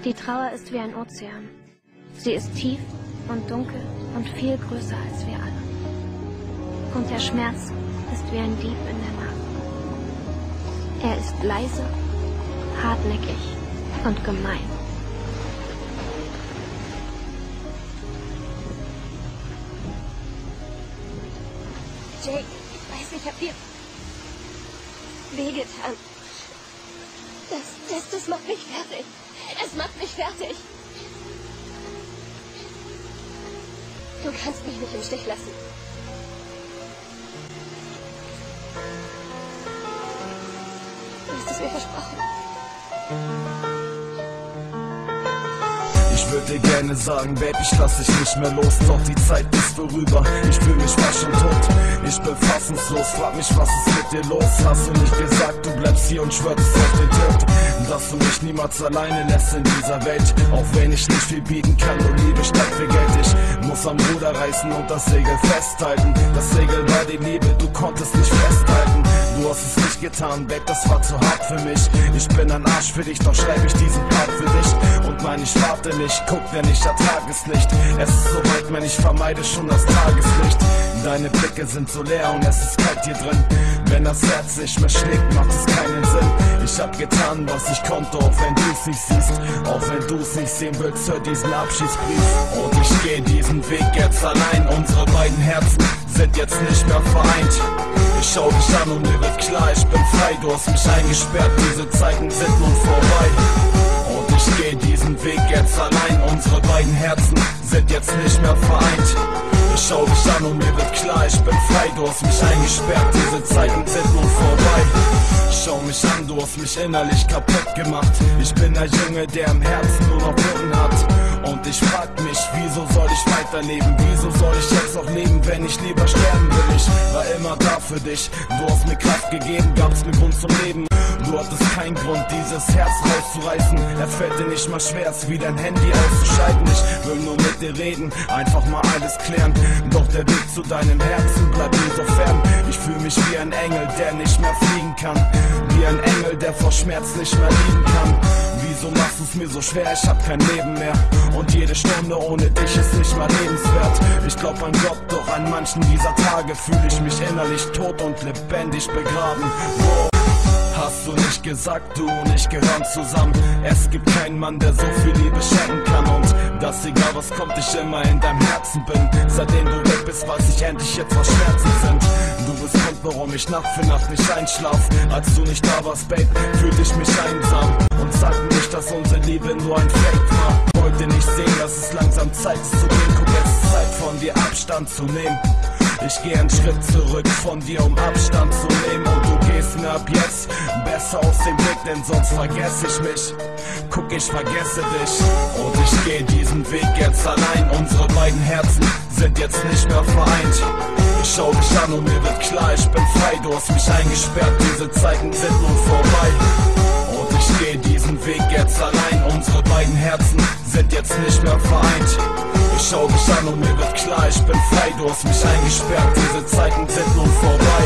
Die Trauer ist wie ein Ozean. Sie ist tief und dunkel und viel größer als wir alle. Und der Schmerz ist wie ein Dieb in der Nacht. Er ist leise, hartnäckig und gemein. Jake, ich weiß, ich hab dir wehgetan. Das macht mich fertig. Es macht mich fertig. Du kannst mich nicht im Stich lassen. Du hast es mir versprochen. Ich würde dir gerne sagen, Babe, ich lass dich nicht mehr los, doch die Zeit ist vorüber, ich fühl mich fast schon tot. Ich bin fassungslos, frag mich, was ist mit dir los? Hast du nicht gesagt, du bleibst hier und schwörst auf den Tod? Dass du mich niemals alleine lässt in dieser Welt, auch wenn ich nicht viel bieten kann, nur Liebe statt für Geld. Ich muss am Ruder reißen und das Segel festhalten. Das Segel war die Liebe, du konntest nicht festhalten. Du hast es nicht getan, Babe, das war zu hart für mich. Ich bin ein Arsch für dich, doch schreib ich diesen Part für dich. Und nein, ich warte nicht, guck, denn ich ertrag es nicht. Es ist so weit, wenn ich vermeide schon das Tageslicht. Deine Blicke sind so leer und es ist kalt hier drin. Wenn das Herz nicht mehr schlägt, macht es keinen Sinn. Ich hab getan, was ich konnte, auch wenn du es nicht siehst. Auch wenn du es nicht sehen willst, hör diesen Abschiedsbrief. Und ich geh diesen Weg jetzt allein. Unsere beiden Herzen sind jetzt nicht mehr vereint. Ich schau dich an und mir wird klar, ich bin frei. Du hast mich eingesperrt, diese Zeiten sind nun vorbei. Und ich geh diesen Weg jetzt allein. Unsere beiden Herzen sind jetzt nicht mehr vereint. Ich schau dich an und mir wird klar, ich bin frei. Du hast mich eingesperrt, diese Zeiten sind nun vorbei. Schau mich an, du hast mich innerlich kaputt gemacht. Ich bin ein Junge, der im Herzen nur noch Wunden hat. Und ich frag mich, wieso soll ich weiterleben? Wieso soll ich jetzt noch leben, wenn ich lieber sterben will? Ich war immer da für dich, du hast mir Kraft gegeben, gab's mir Grund zum Leben. Du hattest keinen Grund, dieses Herz rauszureißen. Es fällt dir nicht mal schwer, es wie dein Handy auszuschalten. Ich will nur mit dir reden, einfach mal alles klären. Doch der Weg zu deinem Herzen bleibt mir so fern. Ich fühle mich wie ein Engel, der nicht mehr fliegen kann. Wie ein Engel, der vor Schmerz nicht mehr lieben kann. Wieso machst du es mir so schwer? Ich hab kein Leben mehr. Und jede Stunde ohne dich ist nicht mal lebenswert. Ich glaub an Gott, doch an manchen dieser Tage fühle ich mich innerlich tot und lebendig begraben. Wow. Hast du nicht gesagt, du und ich gehören zusammen. Es gibt keinen Mann, der so viel Liebe schenken kann. Und dass egal was kommt, ich immer in deinem Herzen bin. Seitdem du weg bist, weiß ich endlich jetzt, was Schmerzen sind. Du bist Grund, warum ich Nacht für Nacht nicht einschlaf. Als du nicht da warst, Babe, fühlte ich mich einsam. Und sag mir nicht, dass unsere Liebe nur ein Fake war. Wollte nicht sehen, dass es langsam Zeit ist zu gehen. Guck, es ist Zeit von dir Abstand zu nehmen. Ich geh einen Schritt zurück von dir, um Abstand zu nehmen. Und du gehst mir ab jetzt besser aus dem Blick, denn sonst vergesse ich mich. Guck, ich vergesse dich. Und ich geh diesen Weg jetzt allein. Unsere beiden Herzen sind jetzt nicht mehr vereint. Ich schau dich an und mir wird klar, ich bin frei. Du hast mich eingesperrt, diese Zeiten sind nun vorbei. Und ich geh diesen Weg jetzt allein. Unsere beiden Herzen sind jetzt nicht mehr vereint. Ich schau dich an und mir wird klar, ich bin frei. Du hast mich eingesperrt, diese Zeiten sind nun vorbei.